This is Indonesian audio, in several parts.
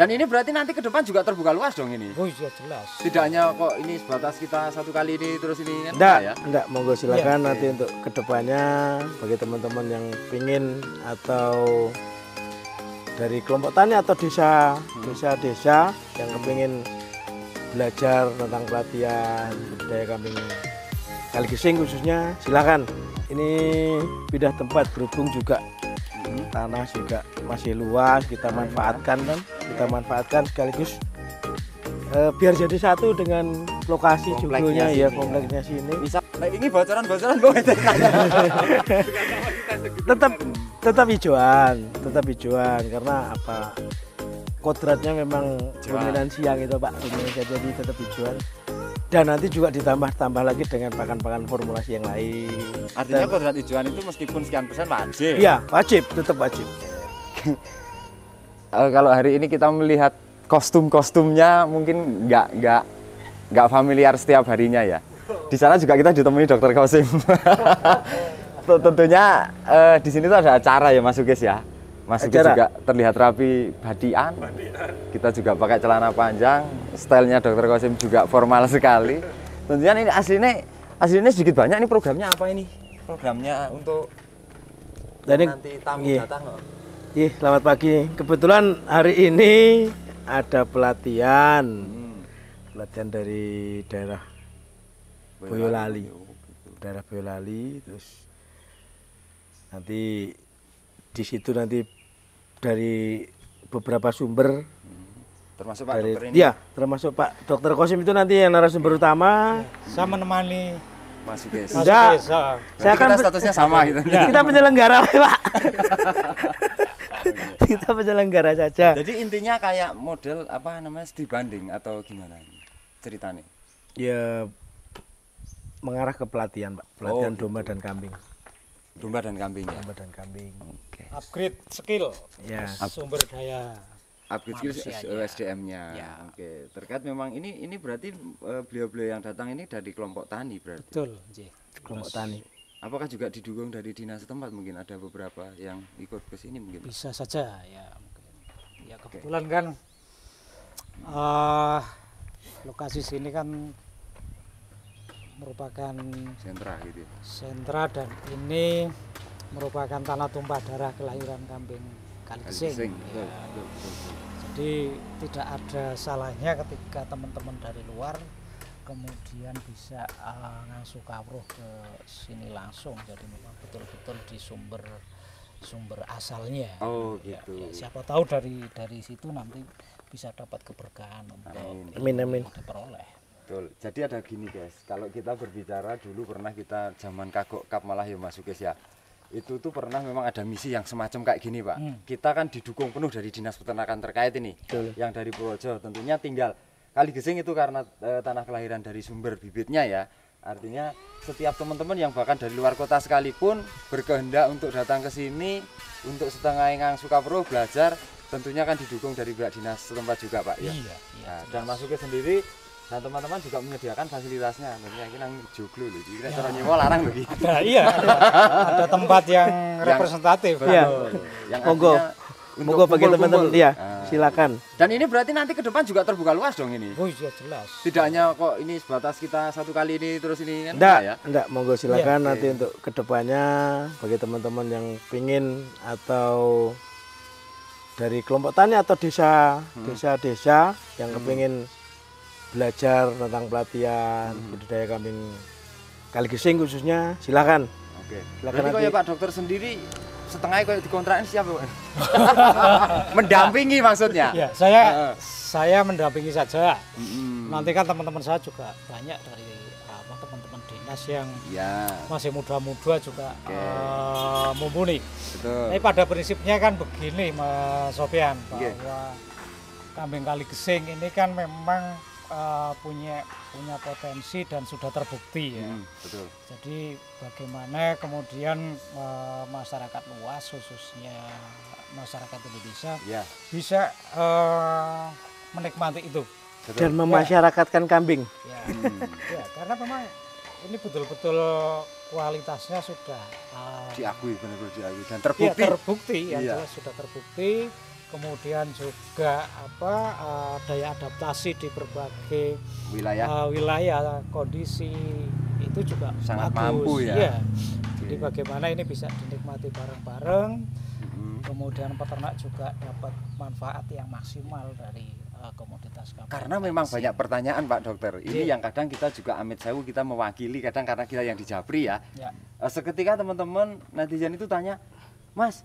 Dan ini berarti nanti ke depan juga terbuka luas dong ini? Oh iya jelas. Tidak hanya kok ini sebatas kita satu kali ini terus ini kan? Enggak, ya? enggak, monggo silakan nanti untuk kedepannya bagi teman-teman yang pingin atau dari kelompok tani atau desa-desa yang kepingin belajar tentang pelatihan budidaya kambing Kaligesing khususnya, silakan. Ini pindah tempat berhubung juga tanah juga masih luas, kita manfaatkan kan, kita manfaatkan sekaligus biar jadi satu dengan lokasi judulnya ya, kompleksnya sini. Bisa ini bocoran-bocoran gue tetap hijauan karena apa? Kodratnya memang dominan siang itu Pak, jadi tetap hijauan. Dan nanti juga ditambah lagi dengan pakan-pakan formulasi yang lain. Artinya kodrat hijauan itu meskipun sekian persen wajib? Iya, wajib, tetap wajib. Kalau hari ini kita melihat kostum-kostumnya mungkin nggak familiar setiap harinya ya. Di sana juga kita ditemui Dokter Qasim. Tentunya di sini tuh ada acara ya Mas Sukes ya. Mas Sukes juga terlihat rapi badian. Kita juga pakai celana panjang. Stylenya Dokter Qasim juga formal sekali. Tentunya ini aslinya sedikit banyak. Ini programnya apa ini? Programnya untuk nanti tamu datang loh. Selamat pagi. Kebetulan hari ini ada pelatihan dari daerah Boyolali. Daerah Boyolali, terus nanti di situ nanti dari beberapa sumber, termasuk Pak dari, Dokter ini? Ya, termasuk Pak Dokter Qasim itu nanti yang narasumber utama. Saya menemani Mas Sukes. Enggak, saya kan statusnya sama gitu. Kita penyelenggara Pak. Kita penyelenggara saja. Jadi intinya kayak model apa namanya studi banding atau gimana ceritanya? Ya mengarah ke pelatihan Pak, pelatihan domba dan kambing. Domba dan kambing ya? Domba dan kambing. Oke. Upgrade skill, Ya. sumber daya. Upgrade skill SDM-nya. Ya. Oke. Terkait memang ini berarti beliau-beliau yang datang ini dari kelompok tani berarti? Betul, Kelompok tani. Apakah juga didukung dari dinas setempat mungkin ada beberapa yang ikut ke sini mungkin? Bisa saja ya mungkin. Ya kebetulan kan lokasi sini kan merupakan sentra gitu. Sentra dan ini merupakan tanah tumpah darah kelahiran kambing Kaligesing. Ya. Betul. Jadi tidak ada salahnya ketika teman-teman dari luar kemudian bisa ngasuh kawruh ke sini langsung. Jadi memang betul-betul di sumber asalnya. Oh gitu. Ya, siapa tahu dari situ nanti bisa dapat keberkahan untuk Amin. diperoleh. Betul. Jadi ada gini guys, kalau kita berbicara dulu pernah kita zaman Kagok Cup malah ya Mas Sukes ya. Itu tuh pernah memang ada misi yang semacam kayak gini Pak. Kita kan didukung penuh dari dinas peternakan terkait ini. Betul. Yang dari Purworejo tentunya tinggal Kaligesing itu karena tanah kelahiran dari sumber bibitnya ya. Artinya setiap teman-teman yang bahkan dari luar kota sekalipun berkehendak untuk datang ke sini untuk setengah ngangsu kawruh belajar, tentunya kan didukung dari pihak dinas setempat juga Pak ya. Iya, Nah, dan Mas Sukes sendiri dan teman-teman juga menyediakan fasilitasnya. Tentunya ini nang joglo lho, iki cara nyewa larang lho iki. Ada tempat yang representatif. Iya. Yang Monggo bagi teman-teman ya, silakan. Dan ini berarti nanti ke depan juga terbuka luas dong ini. Oh iya jelas. Tidak hanya kok ini sebatas kita satu kali ini terus ini kan Enggak, monggo silakan nanti untuk kedepannya bagi teman-teman yang pingin atau dari kelompok tani atau desa-desa yang kepingin belajar tentang pelatihan budidaya kambing Kaligesing khususnya, silakan. Oke. Silakan Berarti kok ya Pak Dokter sendiri setengahnya kayak dikontrakin siapa Pak? Mendampingi maksudnya? Ya, saya mendampingi saja. Nanti kan teman-teman saya juga banyak dari teman-teman dinas yang masih muda-muda juga mumpuni. Betul. Tapi pada prinsipnya kan begini Mas Sofyan, bahwa kambing Kaligesing ini kan memang punya potensi dan sudah terbukti ya. Betul. Jadi bagaimana kemudian masyarakat luas khususnya masyarakat Indonesia bisa menikmati itu. Betul. Dan memasyarakatkan kambing. Ya, karena memang ini betul-betul kualitasnya sudah diakui, benar-benar diakui dan terbukti. Ya, terbukti, yang jelas sudah terbukti kemudian juga daya adaptasi di berbagai wilayah kondisi itu juga sangat bagus. mampu ya. Iya. Jadi bagaimana ini bisa dinikmati bareng-bareng, kemudian peternak juga dapat manfaat yang maksimal dari komoditas kambing. Karena memang banyak pertanyaan Pak Dokter. Ini yang kadang kita juga amit sewu kita mewakili, kadang karena kita yang di Japri ya. Seketika teman-teman netizen itu tanya, Mas,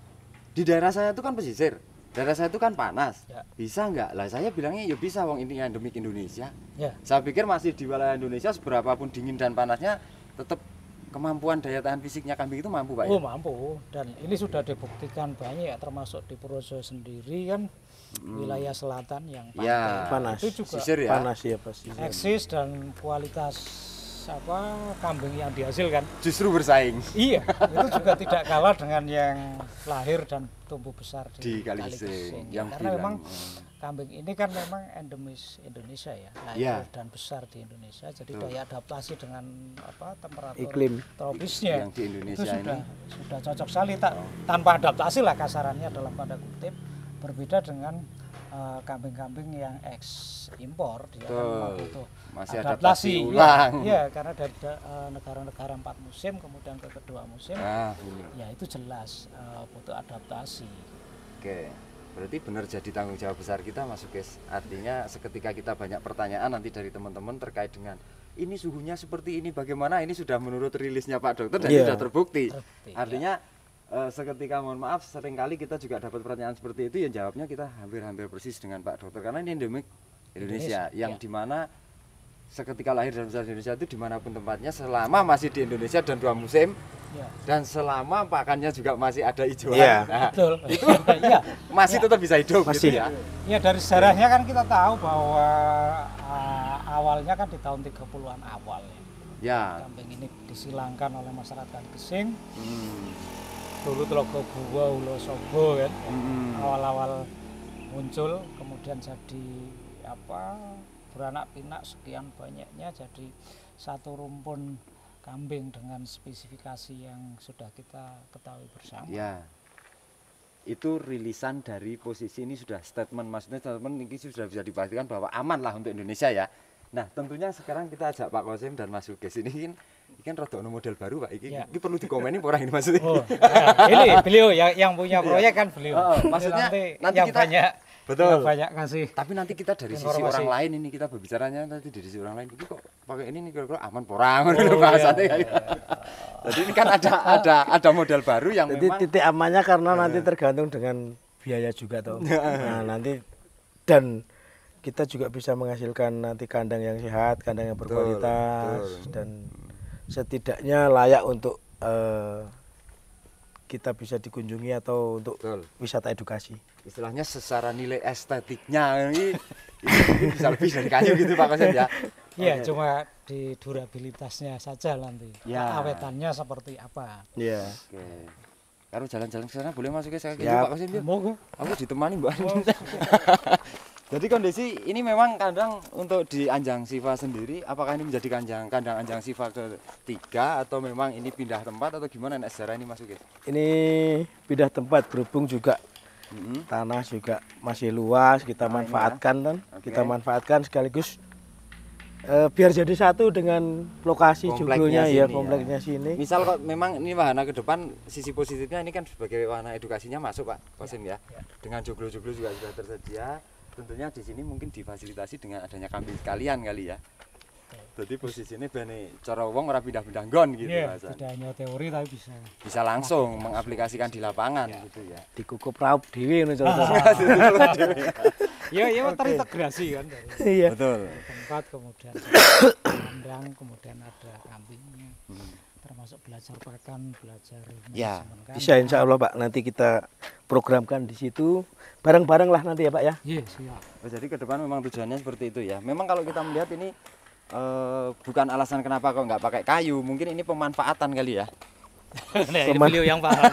di daerah saya itu kan pesisir, daerah saya itu kan panas, bisa nggak? Lah saya bilangnya ya bisa, wong ini endemik Indonesia. Saya pikir masih di wilayah Indonesia, seberapapun dingin dan panasnya, tetap kemampuan daya tahan fisiknya kambing itu mampu Pak ya? Oh mampu, dan ini sudah dibuktikan banyak ya, termasuk di Purworejo sendiri kan, wilayah selatan yang panas, itu juga ya? Panas ya pasti. Eksis dan kualitas kambing yang dihasilkan justru bersaing. Iya, itu juga tidak kalah dengan yang lahir dan tumbuh besar di Kaligesing. Karena memang kambing ini kan memang endemis Indonesia ya, lahir dan besar di Indonesia. Jadi daya adaptasi dengan temperatur iklim tropisnya yang di Indonesia itu sudah cocok sekali, tanpa adaptasi lah kasarannya dalam tanda kutip, berbeda dengan kambing-kambing yang impor, dia kan butuh masih adaptasi ulang. Ya, karena dari negara-negara 4 musim kemudian ke kedua musim, ya itu jelas butuh adaptasi. Oke, berarti benar jadi tanggung jawab besar kita Mas Sukes. Artinya seketika kita banyak pertanyaan nanti dari teman-teman terkait dengan ini suhunya seperti ini, bagaimana, ini sudah menurut rilisnya Pak Dokter dan sudah terbukti. Artinya seketika mohon maaf seringkali kita juga dapat pertanyaan seperti itu, yang jawabnya kita hampir-hampir persis dengan Pak Dokter, karena ini endemik Indonesia yang dimana seketika lahir dan besar di Indonesia itu dimanapun tempatnya, selama masih di Indonesia dan 2 musim dan selama pakannya juga masih ada hijauan, betul. Itu masih tetap bisa hidup masih. Gitu ya. Ya dari sejarahnya kan kita tahu bahwa awalnya kan di tahun 30-an awal kambing ini disilangkan oleh masyarakat Kaligesing. Dulu Tlaga Buwa, Ulosobo kan, awal-awal muncul, kemudian jadi beranak pinak sekian banyaknya jadi satu rumpun kambing dengan spesifikasi yang sudah kita ketahui bersama. Ya, itu rilisan dari posisi ini sudah statement, maksudnya statement ini sudah bisa dipastikan bahwa aman lah untuk Indonesia ya. Nah tentunya sekarang kita ajak Pak Kosim dan Mas Sukes ini kan rada model baru Pak, ini perlu dikomenin orang ini maksudnya. Ini beliau yang punya proyek kan beliau. Maksudnya nanti yang kita banyak ngasih. Tapi nanti kita dari sisi orang lain ini kita berbicaranya nanti dari sisi orang lain. Ini kok pakai ini kira-kira aman porang bahasanya kali. Jadi ini kan ada model baru yang jadi memang titik amannya karena nanti tergantung dengan biaya juga toh. Nah, nanti dan kita juga bisa menghasilkan nanti kandang yang sehat, kandang yang berkualitas dan setidaknya layak untuk kita bisa dikunjungi atau untuk wisata edukasi. Istilahnya secara nilai estetiknya ini bisa lebih dari kayu gitu Pak Kosim ya. Iya, cuma di durabilitasnya saja nanti. Awetannya seperti apa. Iya. Oke. Kalau jalan-jalan ke sana boleh masuk ke saya Pak Kosim ya? Monggo. Aku ditemani Mbak. Jadi kondisi ini memang kandang untuk di Anjang Siva sendiri, apakah ini menjadi kandang Anjang Siva ketiga atau memang ini pindah tempat atau gimana sejarah ini Mas Sukes? Ini pindah tempat, berhubung juga tanah juga masih luas, kita manfaatkan kan, kita manfaatkan sekaligus biar jadi satu dengan lokasi joglonya ya, kompleksnya sini. Misal kok memang ini wahana ke depan, sisi positifnya ini kan sebagai wahana edukasinya masuk Pak Kosim ya. Dengan joglo-joglo juga sudah tersedia. Tentunya di sini mungkin difasilitasi dengan adanya kambing sekalian kali ya. Jadi posisinya bene cara wong ora pindah-pindah nggon gitu Mas. Tidak hanya teori tapi bisa langsung mengaplikasikan di lapangan gitu ya. Dikukup raup dhewe ngono cara. Ya terintegrasi kan dari betul. tempat kemudian kandang kemudian ada kambingnya. Termasuk belajar pakan, belajar bisa insya Allah Pak, nanti kita programkan di situ bareng-bareng lah nanti ya Pak ya. Iya siap. Jadi ke depan memang tujuannya seperti itu ya. Memang kalau kita melihat ini bukan alasan kenapa kok nggak pakai kayu, mungkin ini pemanfaatan kali ya. Nah, ini beliau yang paham.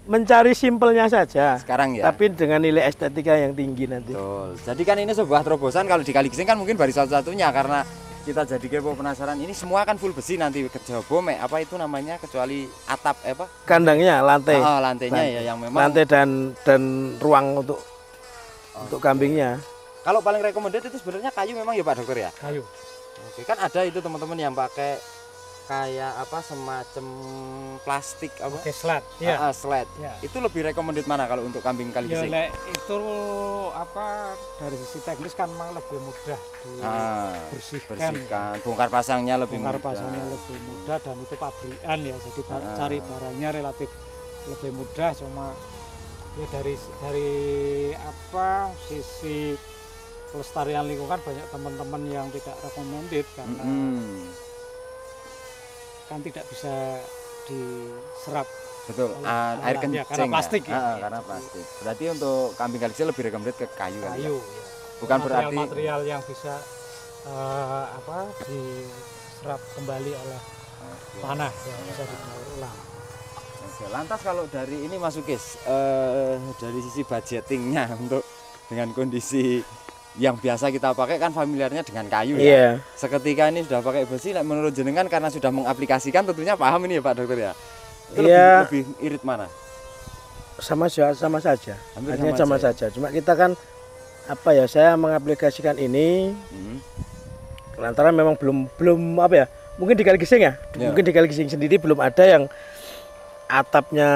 Mencari simpelnya saja sekarang ya, tapi dengan nilai estetika yang tinggi nanti. Betul. Jadi kan ini sebuah terobosan, kalau di Kaligesing kan mungkin baru satu-satunya karena kita jadi kepo penasaran. Ini semua kan full besi nanti kejaba mek apa itu namanya kecuali atap apa? Kandangnya lantai. Oh, lantainya ya yang memang Lantai dan ruang untuk kambingnya. kalau paling recommended itu sebenarnya kayu memang ya Pak Dokter ya. Kayu. Oke, kan ada itu teman-teman yang pakai kayak apa semacam plastik apa? Oke, slat. Iya. Sled. Ya. Itu lebih recommended mana kalau untuk kambing kali Ya, gising? itu apa dari sisi teknis kan memang lebih mudah Bersihkan, bongkar pasangnya lebih bongkar mudah. pasangnya lebih mudah dan itu pabrikan ya, jadi cari barangnya relatif lebih mudah. Cuma ya dari apa sisi pelestarian lingkungan banyak teman-teman yang tidak recommended karena kan tidak bisa diserap. Betul, oleh air alam, kencing ya, karena plastik ya. Karena plastik. Berarti untuk kambing kali gising lebih recommended ke kayu kan? Kayu. Ya? Ya. Bukan berarti material yang bisa apa diserap kembali oleh tanah yang bisa didaur ulang. Oke, lantas kalau dari ini Mas Ukis, dari sisi budgetingnya untuk dengan kondisi yang biasa kita pakai kan familiarnya dengan kayu ya. Iya. Seketika ini sudah pakai besi, menurut jenengan karena sudah mengaplikasikan tentunya paham ini ya Pak Dokter ya. Itu Iya. lebih irit mana? Sama saja. Hampir Artinya sama sama saja. Cuma kita kan apa ya, saya mengaplikasikan ini lantaran memang belum apa ya, mungkin di Kali Gising ya. Ya. Mungkin di Kali Gising sendiri belum ada yang atapnya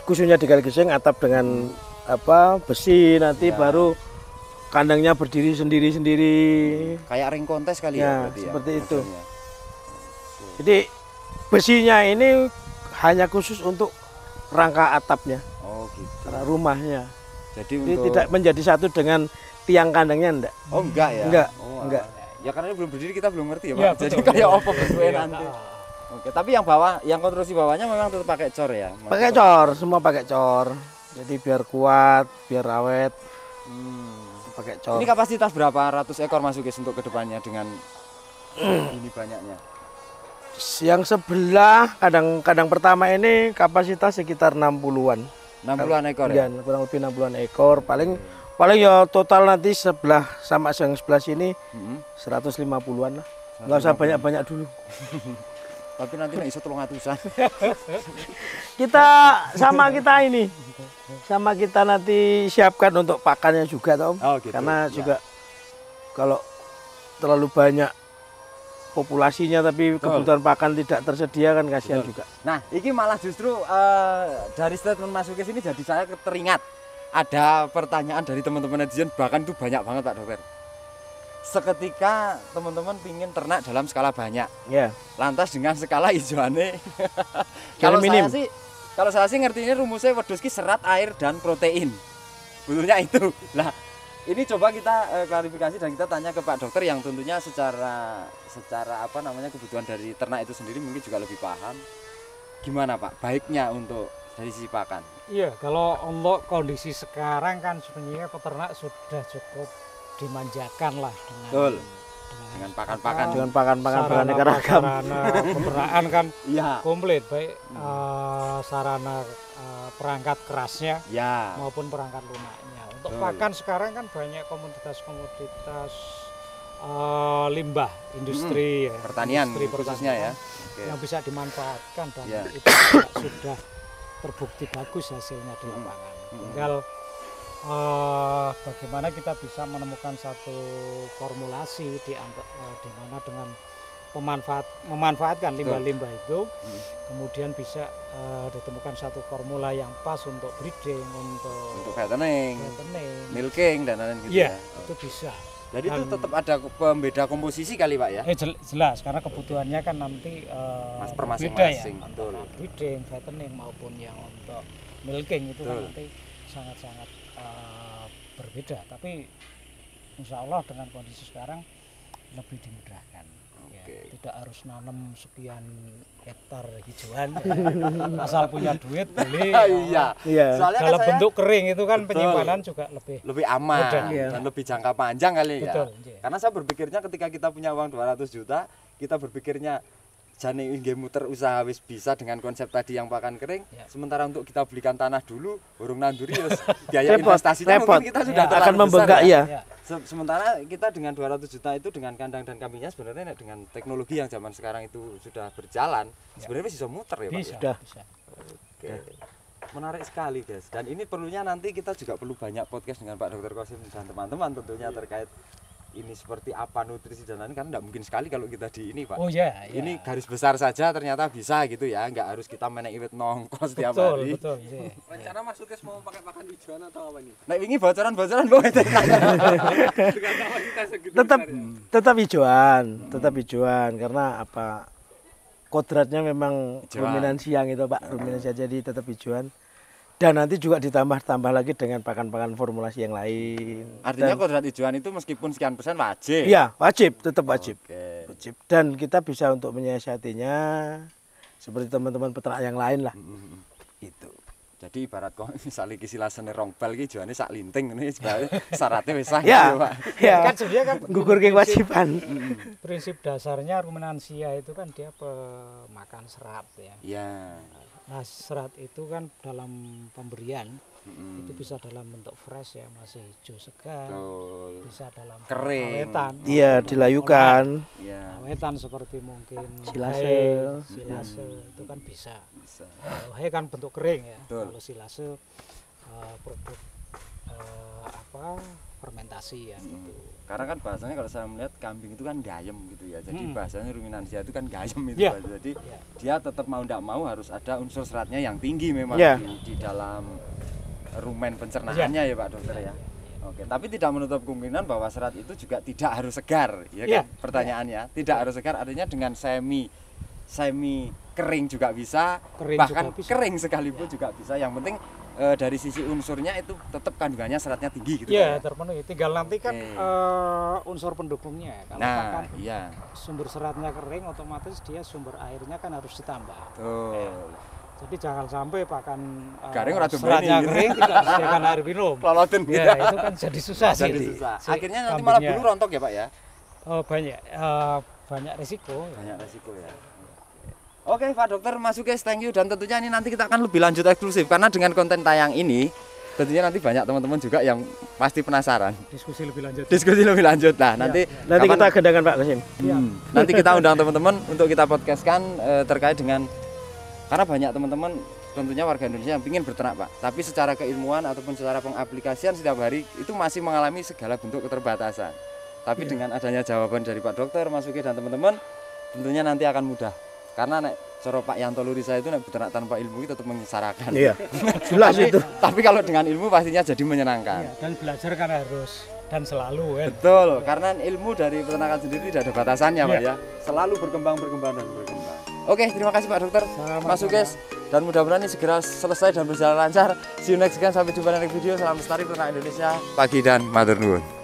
khususnya di Kali Gising atap dengan apa besi, nanti Ya. baru kandangnya berdiri sendiri-sendiri. Kayak ring kontes kali Ya, ya berarti seperti ya. itu. modelnya. Jadi besinya ini hanya khusus untuk rangka atapnya, Oh gitu. rumahnya. Jadi Jadi untuk tidak menjadi satu dengan tiang kandangnya, enggak. Oh enggak ya? Enggak, Oh, enggak. Ya karena ini belum berdiri kita belum ngerti ya Pak. Ya, Jadi betul. kayak apa bentuknya Iya, nanti. Oke, tapi yang bawah, yang konstruksi bawahnya memang tetap pakai cor ya? Pakai cor, semua pakai cor. Jadi biar kuat, biar awet, pakai cor. Ini kapasitas berapa ratus ekor Mas Ukis untuk kedepannya dengan ini banyaknya? Yang sebelah kadang pertama ini kapasitas sekitar 60-an. 60-an ekor ya? Iya, kurang lebih 60-an ekor. Paling ya total nanti sebelah sama yang sebelah sini 150-an lah. Enggak usah banyak-banyak dulu. Tapi nanti nek iso 300-an. Sama kita nanti siapkan untuk pakannya juga toh. Oh, gitu. Karena Ya. juga kalau terlalu banyak populasinya tapi kebutuhan pakan tidak tersedia kan kasihan juga. Nah, ini malah justru dari statement Mas Ukis ini jadi saya teringat ada pertanyaan dari teman-teman netizen, bahkan itu banyak banget Pak Dokter. Seketika teman-teman pingin ternak dalam skala banyak, Ya. lantas dengan skala hijauannya Skala minim. Kalau saya sih ngertinya rumusnya wedhus ki serat, air dan protein. Betulnya itu. Lah, ini coba kita klarifikasi dan kita tanya ke Pak Dokter yang tentunya secara apa namanya kebutuhan dari ternak itu sendiri mungkin juga lebih paham. Gimana Pak baiknya untuk dari sisi pakan? Iya, kalau untuk kondisi sekarang kan sebenarnya peternak sudah cukup dimanjakan lah dengan pakan-pakan. Dengan pakan-pakan sarana beraneka ragam. prasarana peternakan kan Iya. komplit, baik sarana perangkat kerasnya Ya. maupun perangkat lunaknya. Untuk Betul. pakan sekarang kan banyak komoditas limbah industri, ya, Pertanian industri khususnya ya. pertanian Oke. yang bisa dimanfaatkan dan Ya. itu juga sudah terbukti bagus hasilnya di lapangan. Tinggal bagaimana kita bisa menemukan satu formulasi di mana dengan memanfaatkan limbah-limbah itu, kemudian bisa ditemukan satu formula yang pas untuk breeding, untuk fattening, milking dan lain-lain gitu Iya, ya. itu bisa. Jadi itu tetap ada pembeda komposisi kali Pak ya? Jelas karena kebutuhannya kan nanti Per beda ya, masing-masing, betul. antara breeding, fattening maupun yang untuk milking itu kan Betul. nanti sangat-sangat berbeda. Tapi insya Allah dengan kondisi sekarang lebih dimudahkan. Ya, Oke. tidak harus nanam sekian hektar hijauan, asal punya duit beli. Iya. Iya. Soalnya kan Dalam saya bentuk kering itu kan Betul. penyimpanan juga lebih aman mudah, iya. dan lebih jangka panjang kali betul. ya. Iya. Karena saya berpikirnya ketika kita punya uang 200 juta, kita berpikirnya jane inggih muter usaha wis bisa dengan konsep tadi yang pakan kering. Ya. Sementara untuk kita belikan tanah dulu, urung nanduri biaya Repot, investasinya repot. mungkin kita sudah Ya, terlalu akan besar membengkak ya. ya. Ya. Sementara kita dengan 200 juta itu dengan kandang dan kambingnya sebenarnya dengan teknologi yang zaman sekarang itu sudah berjalan, sebenarnya bisa muter ya Pak. Bisa, Ya? bisa. Oke. Menarik sekali guys. Dan ini perlunya nanti kita juga perlu banyak podcast dengan Pak Dr. Qasim dan teman-teman tentunya terkait ini seperti apa nutrisi dan lain, karena tidak mungkin sekali kalau kita di ini Pak. Oh ya, ya. Ini garis besar saja ternyata bisa gitu ya, nggak harus kita main iwit nongkrong setiap hari. Betul, iya. Rencana Mas Sukes mau pakai pakan hijauan atau apa nih? Nah ini bocoran-bocoran boleh tetap hijauan karena apa? Kodratnya memang Hijauan. ruminan siang itu Pak, ruminan siang, jadi tetap hijauan. Dan nanti juga ditambah lagi dengan pakan-pakan formulasi yang lain. Artinya kodrat hijauan itu meskipun sekian persen wajib. Iya, wajib, tetap wajib. Oke. Wajib. Dan kita bisa untuk menyiasatinya seperti teman-teman peternak yang lain lah. Itu. Jadi ibarat kok misalnya kisi lasane rong bal iki juane sak linting ngene syaratnya wis sah Ya, gitu, Pak. ya. Kan sebenarnya kan Gugur kewajiban. prinsip dasarnya ruminansia itu kan dia pemakan serat ya. Iya. Nah, serat itu kan dalam pemberian itu bisa dalam bentuk fresh ya, masih hijau segar, Betul. bisa dalam Kering. awetan. Iya, dilayukan. Iya. Awetan seperti mungkin Silase. jahe, silase itu kan bisa. Bisa. Kalau jahe kan bentuk kering ya. Betul. Kalau silase produk fermentasi ya gitu. Karena kan bahasanya kalau saya melihat kambing itu kan gayem gitu ya. Jadi bahasanya ruminansia itu kan gayem itu Iya. Pak. Jadi Iya. dia tetap mau tidak mau harus ada unsur seratnya yang tinggi memang Iya. di dalam rumen pencernaannya ya Pak Dokter ya. Oke, tapi tidak menutup kemungkinan bahwa serat itu juga tidak harus segar, ya Iya. kan? Pertanyaannya, tidak harus segar artinya dengan semi kering juga bisa, Kering bahkan juga bisa. kering sekalipun juga bisa. Yang penting dari sisi unsurnya itu tetap kandungannya seratnya tinggi gitu. Iya, Pak, ya? terpenuhi. Tinggal nanti kan Oke. unsur pendukungnya. Kalau Nah, pakan iya. sumber seratnya kering, otomatis dia sumber airnya kan harus ditambah. Betul. Jadi jangan sampai pakan Garing ora seratnya dumeni. kering tidak disediakan air minum. Lolotin gitu. Ya, itu kan jadi susah sih. Jadi susah. Si Akhirnya nanti malah kambingnya. bulu rontok ya Pak ya. Banyak risiko. Banyak resiko ya. Oke Pak Dokter, Mas Sukes, thank you. Dan tentunya ini nanti kita akan lebih lanjut eksklusif karena dengan konten tayang ini tentunya nanti banyak teman-teman juga yang pasti penasaran. Diskusi lebih lanjut. Diskusi lebih lanjut. Nah, nanti Nanti kapan- kita agendakan Pak Qasim. nanti kita undang teman-teman untuk kita podcastkan terkait dengan, karena banyak teman-teman tentunya warga Indonesia yang ingin berternak Pak, tapi secara keilmuan ataupun secara pengaplikasian setiap hari itu masih mengalami segala bentuk keterbatasan. Tapi dengan adanya jawaban dari Pak Dokter, Mas Sukes dan teman-teman, tentunya nanti akan mudah. Karena nek coro Pak Yanto Lurisa itu nek berternak tanpa ilmu itu tetap menyengsarakan. Iya. Jelas itu. Tapi kalau dengan ilmu pastinya jadi menyenangkan. Iya, dan belajar kan harus dan selalu kan. Betul, karena ilmu dari peternakan sendiri tidak ada batasannya Pak ya. Selalu berkembang dan berkembang. Oke, terima kasih Pak Dokter, Mas Sukes, dan mudah-mudahan ini segera selesai dan berjalan lancar. See you next again, sampai jumpa di next video. Salam lestari peternak Indonesia, pagi dan matur nuwun.